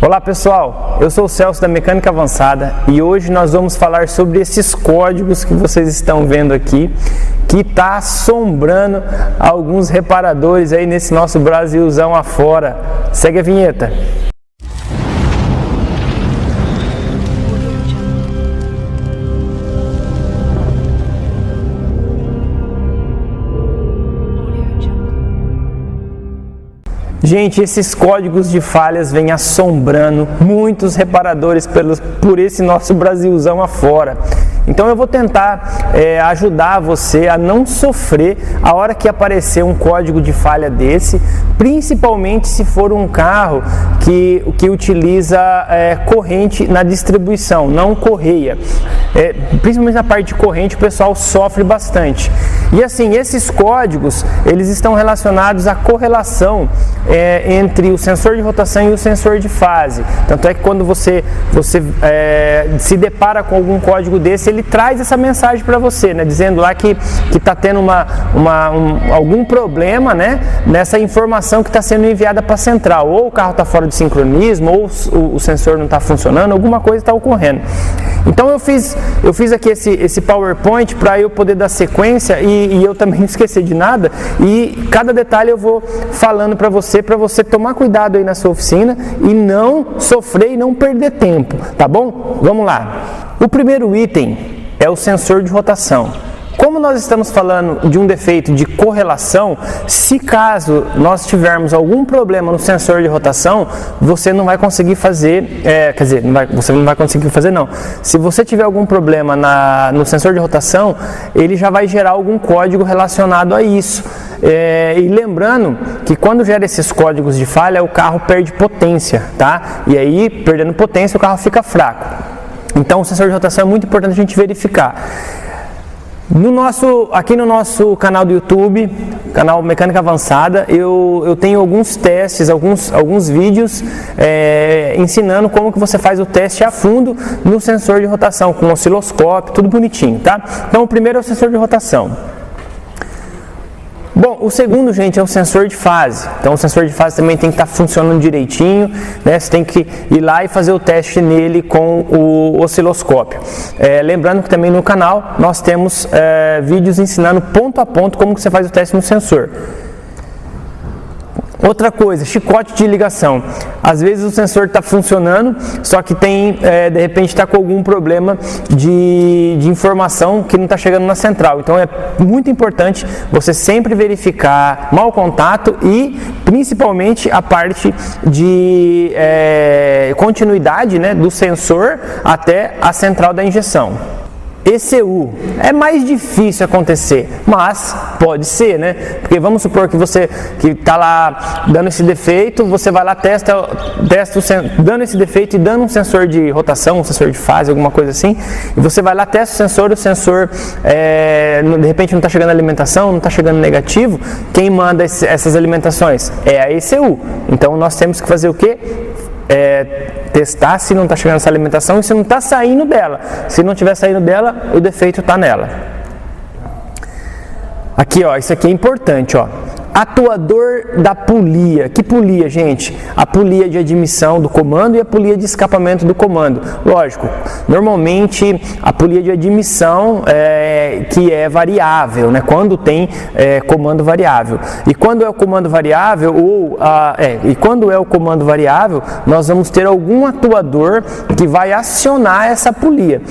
Olá pessoal, eu sou o Celso da Mecânica Avançada e hoje nós vamos falar sobre esses códigos que vocês estão vendo aqui, que está assombrando alguns reparadores aí nesse nosso Brasilzão afora. Segue a vinheta. Gente, esses códigos de falhas vêm assombrando muitos reparadores por esse nosso Brasilzão afora. Então eu vou tentar ajudar você a não sofrer a hora que aparecer um código de falha desse, principalmente se for um carro que utiliza corrente na distribuição, não correia. Principalmente na parte de corrente o pessoal sofre bastante. E assim, esses códigos, eles estão relacionados à correlação entre o sensor de rotação e o sensor de fase. Tanto é que quando você se depara com algum código desse, ele traz essa mensagem para você, né, dizendo lá que está tendo algum problema, né, nessa informação que está sendo enviada para a central. Ou o carro está fora de sincronismo, ou o sensor não está funcionando, alguma coisa está ocorrendo. Então eu fiz aqui esse PowerPoint para eu poder dar sequência e eu também não esquecer de nada, e cada detalhe eu vou falando para você tomar cuidado aí na sua oficina e não sofrer e não perder tempo, tá bom? Vamos lá. O primeiro item é o sensor de rotação. Como nós estamos falando de um defeito de correlação, se caso nós tivermos algum problema no sensor de rotação, você não vai conseguir fazer, você não vai conseguir fazer não. Se você tiver algum problema no sensor de rotação, ele já vai gerar algum código relacionado a isso. E lembrando que quando gera esses códigos de falha, o carro perde potência, tá? E aí, perdendo potência, o carro fica fraco. Então, o sensor de rotação é muito importante a gente verificar. Aqui no nosso canal do YouTube, canal Mecânica Avançada, eu tenho alguns testes, alguns vídeos ensinando como que você faz o teste a fundo no sensor de rotação, com osciloscópio, tudo bonitinho, tá? Então, o primeiro é o sensor de rotação. Bom, o segundo, gente, é o sensor de fase. Então, o sensor de fase também tem que estar funcionando direitinho, né? Você tem que ir lá e fazer o teste nele com o osciloscópio. Lembrando que também no canal nós temos vídeos ensinando ponto a ponto como que você faz o teste no sensor. Outra coisa, chicote de ligação. Às vezes o sensor está funcionando, só que de repente está com algum problema de informação que não está chegando na central. Então é muito importante você sempre verificar mau contato e principalmente a parte de continuidade, né, do sensor até a central da injeção. ECU é mais difícil acontecer, mas pode ser, né? Porque vamos supor que você que está lá dando esse defeito, você vai lá dando esse defeito e dando um sensor de rotação, um sensor de fase, alguma coisa assim, e você vai lá, testa o sensor de repente não está chegando alimentação, não está chegando negativo. Quem manda essas alimentações é a ECU. Então nós temos que fazer o quê? Testar se não está chegando essa alimentação e se não está saindo dela. Se não estiver saindo dela, o defeito está nela. Aqui, ó, isso aqui é importante, ó. Atuador da polia. Que polia, gente? A polia de admissão do comando e a polia de escapamento do comando. Lógico, normalmente a polia de admissão que é variável, né? Quando tem comando variável. E quando é o comando variável, nós vamos ter algum atuador que vai acionar essa polia.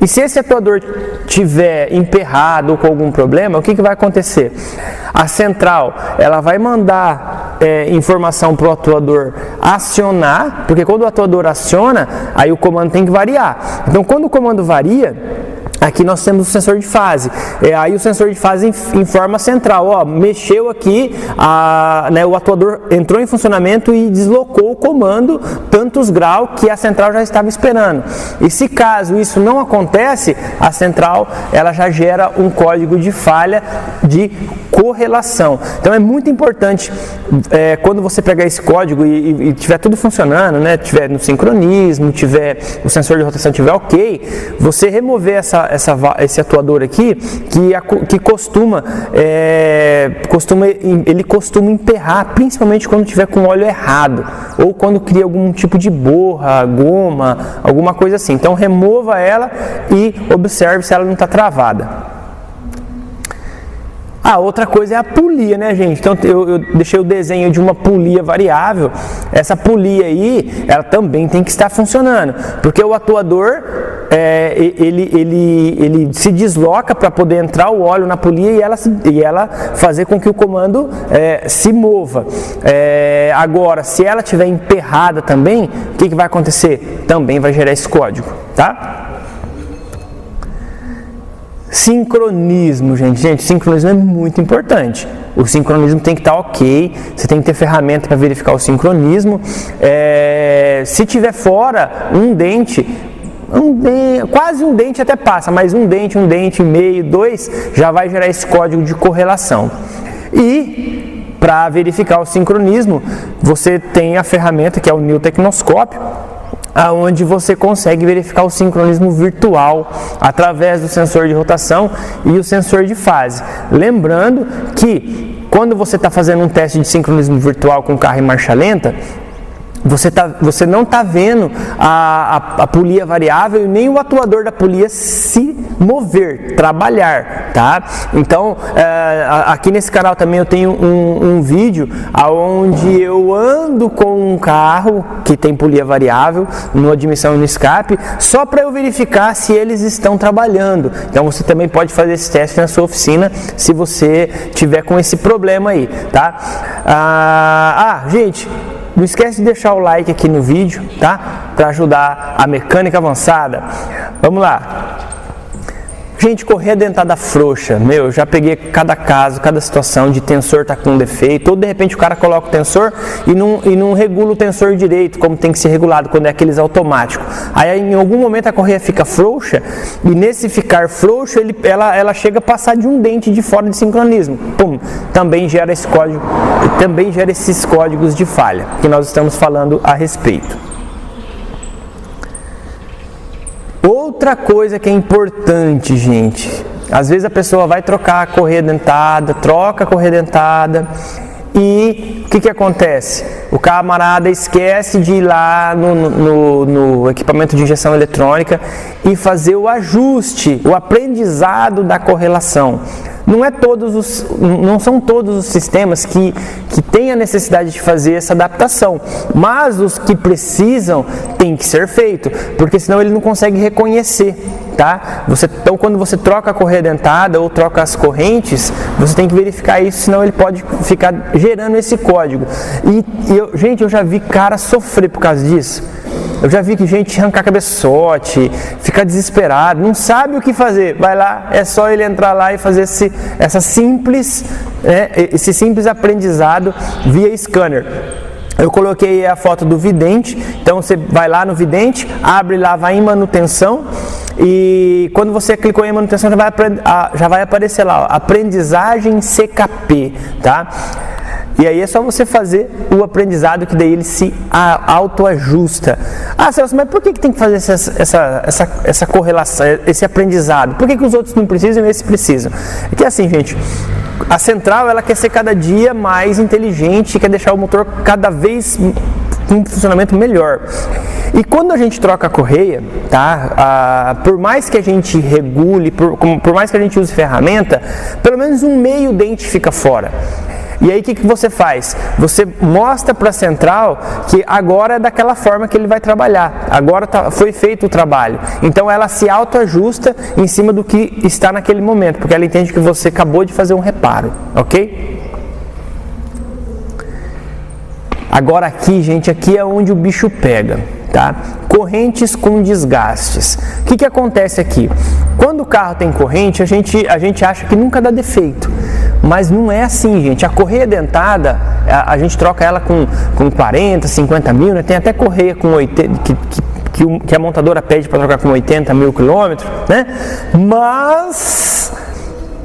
E se esse atuador tiver emperrado ou com algum problema, o que vai acontecer? A central, ela vai mandar informação para o atuador acionar, porque quando o atuador aciona, aí o comando tem que variar. Então, quando o comando varia, aqui nós temos o sensor de fase. Aí o sensor de fase informa a central, ó, mexeu aqui, o atuador entrou em funcionamento e deslocou o comando tantos graus que a central já estava esperando. E se caso isso não acontece, a central ela já gera um código de falha de correlação. Então é muito importante quando você pegar esse código e tiver tudo funcionando, né, tiver no sincronismo, tiver o sensor de rotação tiver ok, você remover esse atuador aqui que costuma emperrar, principalmente quando tiver com óleo errado ou quando cria algum tipo de borra, goma, alguma coisa assim. Então remova ela e observe se ela não está travada. Outra coisa é a polia, né, gente? Então eu deixei o desenho de uma polia variável. Essa polia aí, ela também tem que estar funcionando, porque o atuador ele se desloca para poder entrar o óleo na polia e ela fazer com que o comando se mova. Agora, se ela estiver emperrada também, o que vai acontecer? Também vai gerar esse código, tá? Sincronismo, gente, sincronismo é muito importante. O sincronismo tem que estar ok, você tem que ter ferramenta para verificar o sincronismo. Se tiver fora quase um dente até passa, mas um dente e meio, 2, já vai gerar esse código de correlação. E para verificar o sincronismo, você tem a ferramenta que é o Newtecnoscópio, aonde você consegue verificar o sincronismo virtual através do sensor de rotação e o sensor de fase. Lembrando que quando você está fazendo um teste de sincronismo virtual com carro em marcha lenta, você não está vendo a polia variável e nem o atuador da polia se mover, trabalhar, tá? Então, aqui nesse canal também eu tenho um vídeo onde eu ando com um carro que tem polia variável, no admissão e no escape, só para eu verificar se eles estão trabalhando. Então, você também pode fazer esse teste na sua oficina, se você tiver com esse problema aí, tá? Gente, não esquece de deixar o like aqui no vídeo, tá? Para ajudar a mecânica avançada. Vamos lá. Gente, correia dentada frouxa, eu já peguei cada caso, cada situação de tensor tá com defeito, ou de repente o cara coloca o tensor e não regula o tensor direito, como tem que ser regulado quando é aqueles automáticos. Aí em algum momento a correia fica frouxa, e nesse ficar frouxo, ela chega a passar de um dente de fora de sincronismo. Pum, também gera esse código, também gera esses códigos de falha, que nós estamos falando a respeito. Outra coisa que é importante, gente, às vezes a pessoa vai trocar a correia dentada, troca a correia dentada e o que acontece? O camarada esquece de ir lá no equipamento de injeção eletrônica e fazer o ajuste, o aprendizado da correlação. Não são todos os sistemas que têm a necessidade de fazer essa adaptação, mas os que precisam tem que ser feito, porque senão ele não consegue reconhecer, tá? Então, quando você troca a correia dentada ou troca as correntes, você tem que verificar isso, senão ele pode ficar gerando esse código. Gente, eu já vi cara sofrer por causa disso. Eu já vi que gente arrancar cabeçote, ficar desesperado, não sabe o que fazer. Vai lá, é só ele entrar lá e fazer esse simples aprendizado via scanner. Eu coloquei a foto do vidente, então você vai lá no vidente, abre lá, vai em manutenção e quando você clicou em manutenção já vai aparecer lá, ó, aprendizagem CKP, tá? E aí é só você fazer o aprendizado que daí ele se autoajusta. Celso, mas por que tem que fazer essa correlação, esse aprendizado? Por que os outros não precisam e esses precisam? É que assim, gente, a central ela quer ser cada dia mais inteligente, quer deixar o motor cada vez com um funcionamento melhor. E quando a gente troca a correia, tá? Por mais que a gente regule, por mais que a gente use ferramenta, pelo menos um meio dente fica fora. E aí o que você faz? Você mostra para a central que agora é daquela forma que ele vai trabalhar. Agora foi feito o trabalho. Então ela se autoajusta em cima do que está naquele momento, porque ela entende que você acabou de fazer um reparo, ok? Agora aqui, gente, aqui é onde o bicho pega, tá? Correntes com desgastes. O que acontece aqui? Quando o carro tem corrente, a gente acha que nunca dá defeito. Mas não é assim, gente. A correia dentada, a gente troca ela com 40, 50 mil, né? Tem até correia com 80, que a montadora pede para trocar com 80 mil quilômetros, né? Mas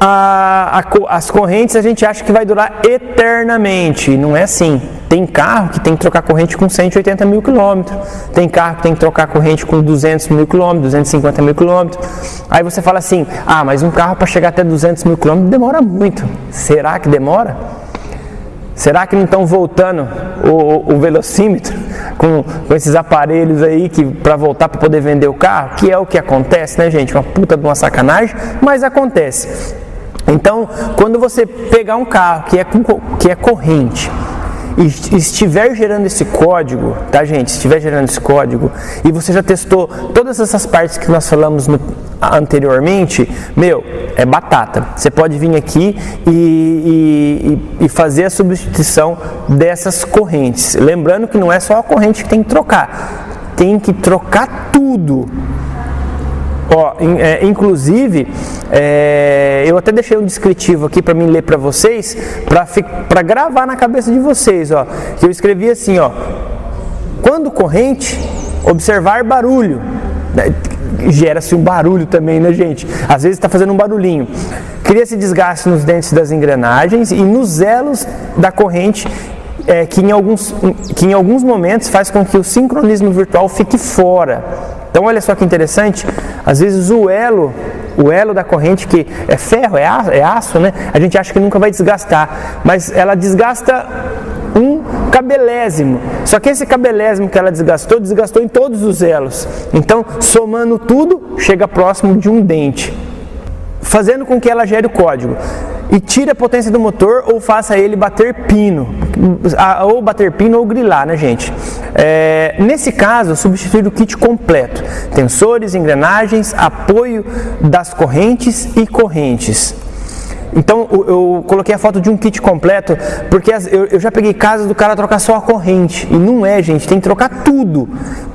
as correntes a gente acha que vai durar eternamente. Não é assim. Tem carro que tem que trocar corrente com 180 mil quilômetros, tem carro que tem que trocar corrente com 200 mil quilômetros, 250 mil quilômetros. Aí você fala assim, mas um carro para chegar até 200 mil quilômetros demora muito. Será que demora? Será que não estão voltando o velocímetro com esses aparelhos aí para voltar para poder vender o carro? Que é o que acontece, né, gente? Uma puta de uma sacanagem, mas acontece. Então, quando você pegar um carro que é corrente e estiver gerando esse código, tá, gente? Estiver gerando esse código e você já testou todas essas partes que nós falamos anteriormente, é batata. Você pode vir aqui e fazer a substituição dessas correntes. Lembrando que não é só a corrente que tem que trocar tudo. Inclusive, eu até deixei um descritivo aqui para mim ler para vocês, para gravar na cabeça de vocês, que eu escrevi assim, quando corrente, observar barulho. Gera-se um barulho também, né, gente? Às vezes está fazendo um barulhinho. Cria-se desgaste nos dentes das engrenagens e nos elos da corrente, que em alguns momentos faz com que o sincronismo virtual fique fora. Então, olha só que interessante, às vezes o elo da corrente, que é ferro, é aço, né? A gente acha que nunca vai desgastar, mas ela desgasta um cabelésimo. Só que esse cabelésimo que ela desgastou em todos os elos. Então, somando tudo, chega próximo de um dente, fazendo com que ela gere o código. E tire a potência do motor ou faça ele bater pino, ou grilar, né, gente? Nesse caso, substituir o kit completo: tensores, engrenagens, apoio das correntes e correntes. Então, eu coloquei a foto de um kit completo, porque eu já peguei casos do cara trocar só a corrente, e não é, gente, tem que trocar tudo,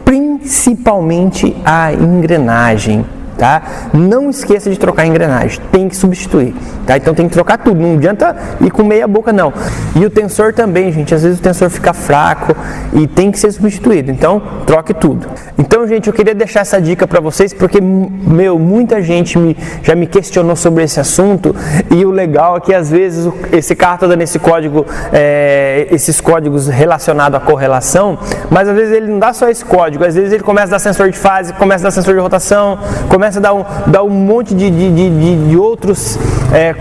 principalmente a engrenagem. Tá? Não esqueça de trocar a engrenagem, tem que substituir, tá? Então tem que trocar tudo, não adianta ir com meia boca não. E o tensor também, gente, às vezes o tensor fica fraco e tem que ser substituído, então troque tudo. Então, gente, eu queria deixar essa dica para vocês, porque, muita gente já me questionou sobre esse assunto, e o legal é que às vezes esse carro está dando esse código, esses códigos relacionados à correlação, mas às vezes ele não dá só esse código, às vezes ele começa a dar sensor de fase, começa a dar sensor de rotação, começa a dar um monte de outros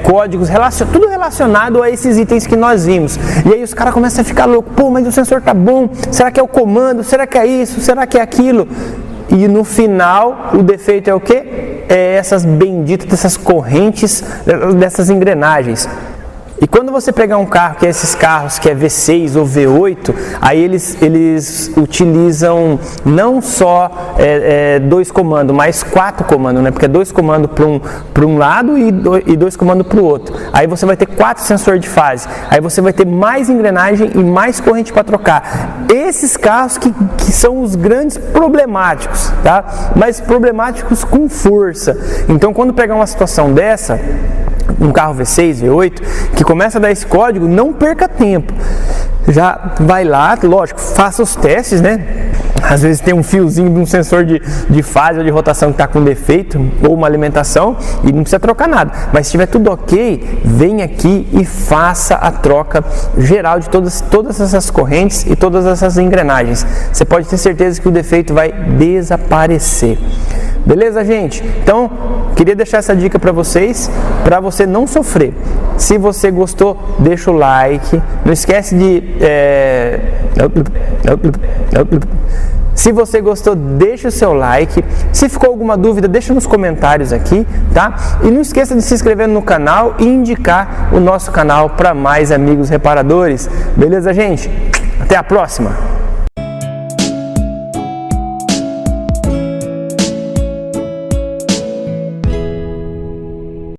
códigos, tudo relacionado a esses itens que nós vimos. E aí os caras começam a ficar loucos, mas o sensor tá bom, será que é o comando, será que é isso, será que é aquilo? E no final, o defeito é o quê? É essas benditas dessas correntes, dessas engrenagens. E quando você pegar um carro, que é esses carros que é V6 ou V8, aí eles utilizam não só 2 comandos, mas 4 comandos, né? Porque é 2 comandos para um lado e 2 comandos para o outro. Aí você vai ter 4 sensores de fase. Aí você vai ter mais engrenagem e mais corrente para trocar. Esses carros que são os grandes problemáticos, tá? Mas problemáticos com força. Então, quando pegar uma situação dessa, um carro V6, V8, que começa a dar esse código, não perca tempo. Já vai lá, lógico, faça os testes, né? Às vezes tem um fiozinho de um sensor de fase ou de rotação que está com defeito, ou uma alimentação, e não precisa trocar nada. Mas se estiver tudo ok, vem aqui e faça a troca geral de todas essas correntes e todas essas engrenagens. Você pode ter certeza que o defeito vai desaparecer. Beleza, gente? Então, queria deixar essa dica para vocês, para você não sofrer. Se você gostou, deixa o like. Não esquece de... Se você gostou, deixa o seu like. Se ficou alguma dúvida, deixa nos comentários aqui, tá? E não esqueça de se inscrever no canal e indicar o nosso canal para mais amigos reparadores. Beleza, gente? Até a próxima!